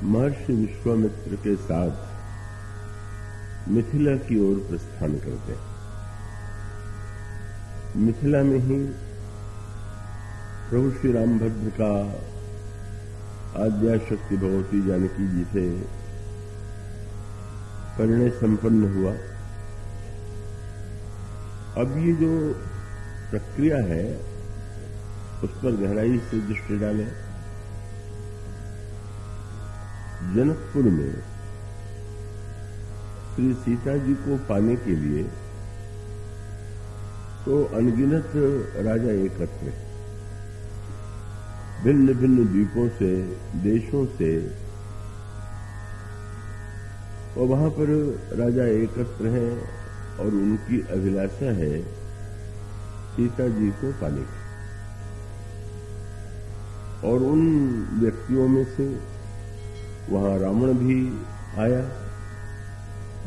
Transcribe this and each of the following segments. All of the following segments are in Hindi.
महर्षि विश्वामित्र के साथ मिथिला की ओर प्रस्थान करते हैं। मिथिला में ही प्रभु श्री रामभद्र का आद्याशक्ति भगवती जानकी जी से परिणय संपन्न हुआ। अब ये जो प्रक्रिया है उस पर गहराई से दृष्टि डालें। जनकपुर में श्री सीता जी को पाने के लिए तो अनगिनत राजा एकत्र हैं, भिन्न भिन्न द्वीपों से, देशों से, और वहां पर राजा एकत्र हैं और उनकी अभिलाषा है सीता जी को पाने की। और उन व्यक्तियों में से वहां रावण भी आया,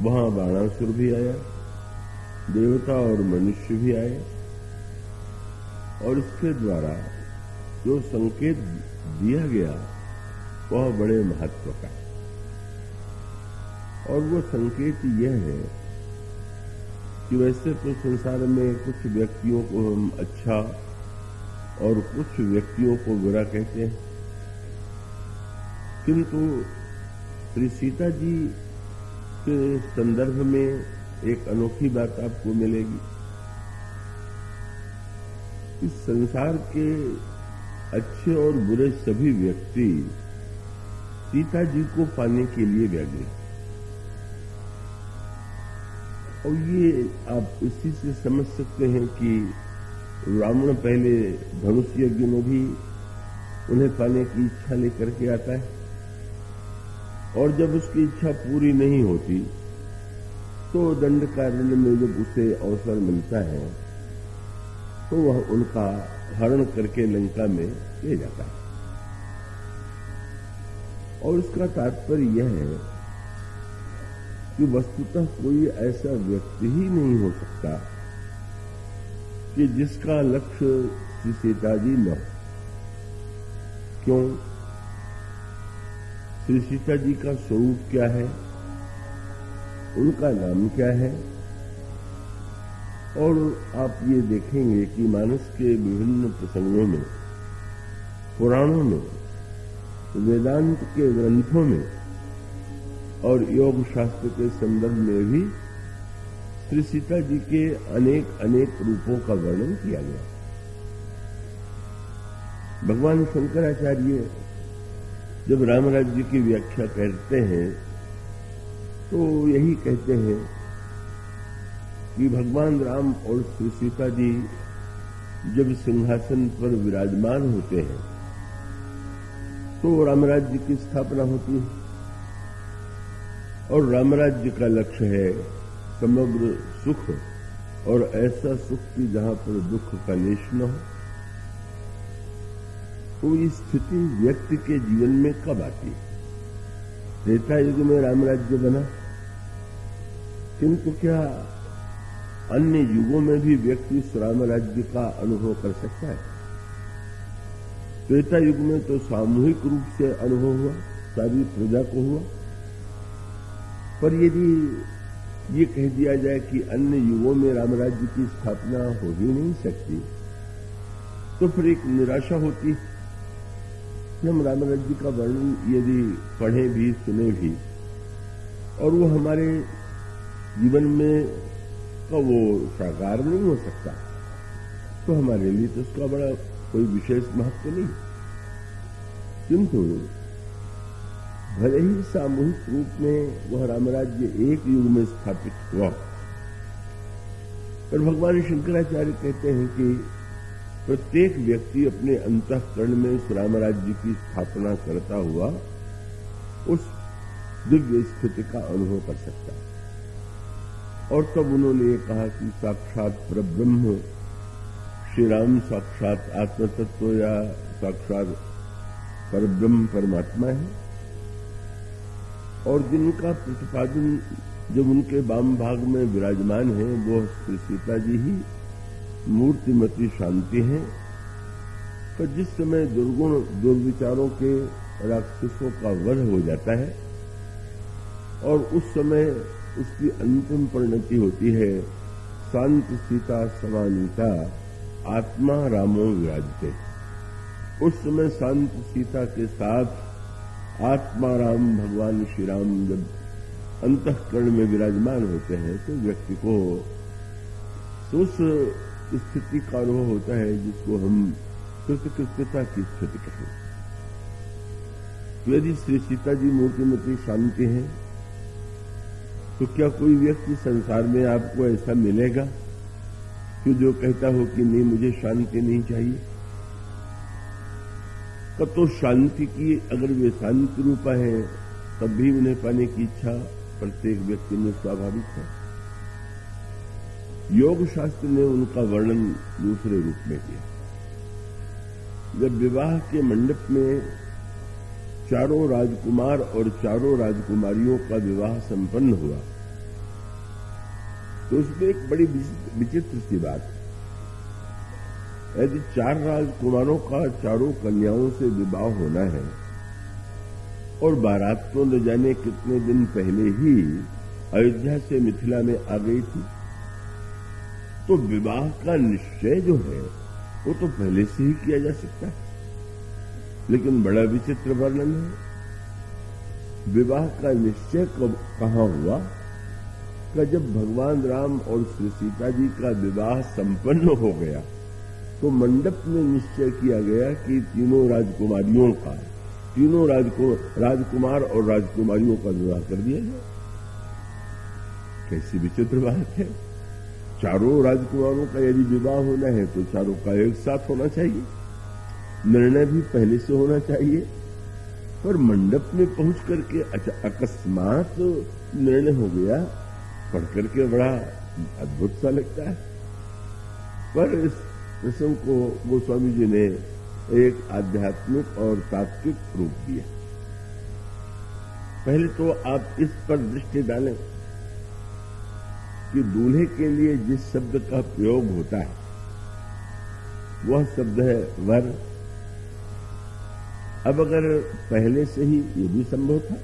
वहां बाणासुर भी आया, देवता और मनुष्य भी आए, और इसके द्वारा जो संकेत दिया गया वह बड़े महत्व का है। और वो संकेत यह है कि वैसे तो संसार में कुछ व्यक्तियों को हम अच्छा और कुछ व्यक्तियों को बुरा कहते हैं, किंतु श्री सीता जी के संदर्भ में एक अनोखी बात आपको मिलेगी। इस संसार के अच्छे और बुरे सभी व्यक्ति सीता जी को पाने के लिए व्यग्र हैं। और ये आप इसी से समझ सकते हैं कि रावण पहले धनुष यज्ञ में भी उन्हें पाने की इच्छा लेकर के आता है, और जब उसकी इच्छा पूरी नहीं होती तो दंडकारण्य में जब उसे अवसर मिलता है तो वह उनका हरण करके लंका में ले जाता है। और इसका तात्पर्य यह है कि वस्तुतः कोई ऐसा व्यक्ति ही नहीं हो सकता कि जिसका लक्ष्य श्री सीता जी न हो। क्यों? श्री सीता जी का स्वरूप क्या है, उनका नाम क्या है, और आप ये देखेंगे कि मानस के विभिन्न प्रसंगों में, पुराणों में, वेदांत के ग्रंथों में और योग शास्त्र के संदर्भ में भी श्री सीता जी के अनेक अनेक रूपों का वर्णन किया गया। भगवान शंकराचार्य जब राम राज्य की व्याख्या करते हैं तो यही कहते हैं कि भगवान राम और श्री सीता जी जब सिंहासन पर विराजमान होते हैं तो रामराज्य की स्थापना होती है। और रामराज्य का लक्ष्य है समग्र सुख, और ऐसा सुख कि जहां पर दुख का लेश न हो। तो इस स्थिति व्यक्ति के जीवन में कब आती है? त्रेता युग में रामराज्य बना, किंतु क्या अन्य युगों में भी व्यक्ति इस रामराज्य का अनुभव कर सकता है? त्रेता युग में तो सामूहिक रूप से अनुभव हुआ, सारी प्रजा को हुआ। पर यदि ये कह दिया जाए कि अन्य युगों में रामराज्य की स्थापना हो ही नहीं सकती, तो फिर एक निराशा होती कि हम रामराज्य का वर्णन यदि पढ़ें भी, सुने भी, और वो हमारे जीवन में का वो साकार नहीं हो सकता, तो हमारे लिए तो उसका बड़ा कोई विशेष महत्व नहीं। किंतु भले ही सामूहिक रूप में वह रामराज्य एक युग में स्थापित हुआ, पर भगवान शंकराचार्य कहते हैं कि प्रत्येक व्यक्ति अपने अंतःकरण में उस रामराज्य की स्थापना करता हुआ उस दिव्य स्थिति का अनुभव कर सकता है। और तब उन्होंने ये कहा कि साक्षात परब्रह्म श्री राम साक्षात आत्मतत्व या साक्षात परब्रह्म परमात्मा है, और जिनका प्रतिपादन जब उनके वाम भाग में विराजमान है वो श्री सीता जी ही मूर्तिमती शांति है। पर जिस समय दुर्गुण दुर्विचारों के राक्षसों का वध हो जाता है और उस समय उसकी अंतिम परिणति होती है शांत सीता समानीता आत्मा रामो विराजते। उस समय शांत सीता के साथ आत्मा राम भगवान श्री राम जब अंतःकरण में विराजमान होते हैं तो व्यक्ति को उस स्थिति का अनुभव होता है जिसको हम कृतकृत्यता की स्थिति कहें। यदि श्री सीता जी मूर्तिमती शांति है तो क्या कोई व्यक्ति संसार में आपको ऐसा मिलेगा कि जो कहता हो कि नहीं मुझे शांति नहीं चाहिए? तो शांति की अगर वे शांति रूपा है तब भी उन्हें पाने की इच्छा प्रत्येक व्यक्ति में स्वाभाविक है। योग शास्त्र ने उनका वर्णन दूसरे रूप में किया। जब विवाह के मंडप में चारों राजकुमार और चारों राजकुमारियों का विवाह संपन्न हुआ तो उसमें एक बड़ी विचित्र सी बात है। यदि 4 राजकुमारों का चारों कन्याओं से विवाह होना है और बारात तो न जाने कितने दिन पहले ही अयोध्या से मिथिला में आ गई थी, तो विवाह का निश्चय जो है वो तो पहले से ही किया जा सकता है। लेकिन बड़ा विचित्र वर्णन है। विवाह का निश्चय कब कहां हुआ? कि जब भगवान राम और श्री सीता जी का विवाह संपन्न हो गया तो मंडप में निश्चय किया गया कि तीनों राजकुमारियों का, तीनों राजकुमार और राजकुमारियों का विवाह कर दिया जाए। कैसी विचित्र बात है। चारों राजकुमारों का यदि विवाह होना है तो चारों का एक साथ होना चाहिए, निर्णय भी पहले से होना चाहिए। पर मंडप में पहुंच करके अकस्मात निर्णय हो गया, पढ़ करके बड़ा अद्भुत सा लगता है। पर इस प्रसंग को गोस्वामी जी ने एक आध्यात्मिक और तात्विक रूप दिया। पहले तो आप इस पर दृष्टि डालें कि दूल्हे के लिए जिस शब्द का प्रयोग होता है वह शब्द है वर। अब अगर पहले से ही ये भी संभव था,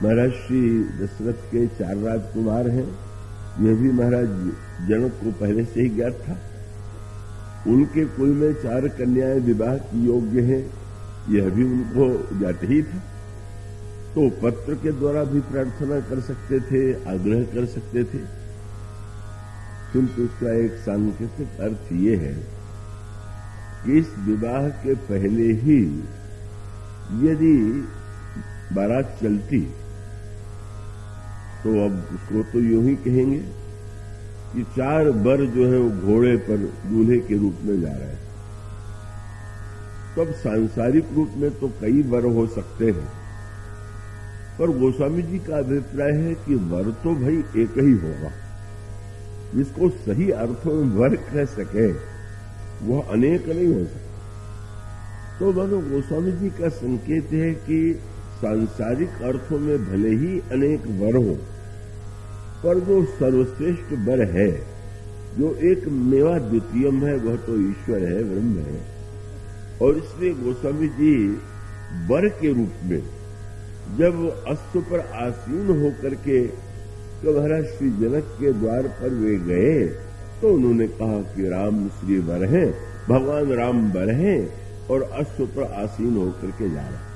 महाराज श्री दशरथ के 4 राजकुमार हैं, यह भी महाराज जनक को पहले से ही ज्ञात था। उनके कुल में 4 कन्याएं विवाह की योग्य हैं, यह भी उनको ज्ञात ही था। तो पत्र के द्वारा भी प्रार्थना कर सकते थे, आग्रह कर सकते थे। किंतु उसका एक सांकेतिक अर्थ ये है कि इस विवाह के पहले ही यदि बारात चलती तो अब उसको तो यूं ही कहेंगे कि 4 वर जो है वो घोड़े पर दूल्हे के रूप में जा रहे हैं। तब सांसारिक रूप में तो कई वर हो सकते हैं, पर गोस्वामी जी का अभिप्राय है कि वर तो भाई एक ही होगा। जिसको सही अर्थों में वर कह सके वह अनेक नहीं हो सकता। तो मानो गोस्वामी जी का संकेत है कि सांसारिक अर्थों में भले ही अनेक वर हो, पर जो सर्वश्रेष्ठ वर है, जो एक मेवा द्वितीयम है, वह तो ईश्वर है, ब्रह्म है। और इसलिए गोस्वामी जी वर के रूप में जब अश्व पर आसीन होकर के तो महाराज श्री जनक के द्वार पर वे गए तो उन्होंने कहा कि राम श्री वर हैं, भगवान राम वर हैं और अश्व पर आसीन होकर के जा रहे हैं।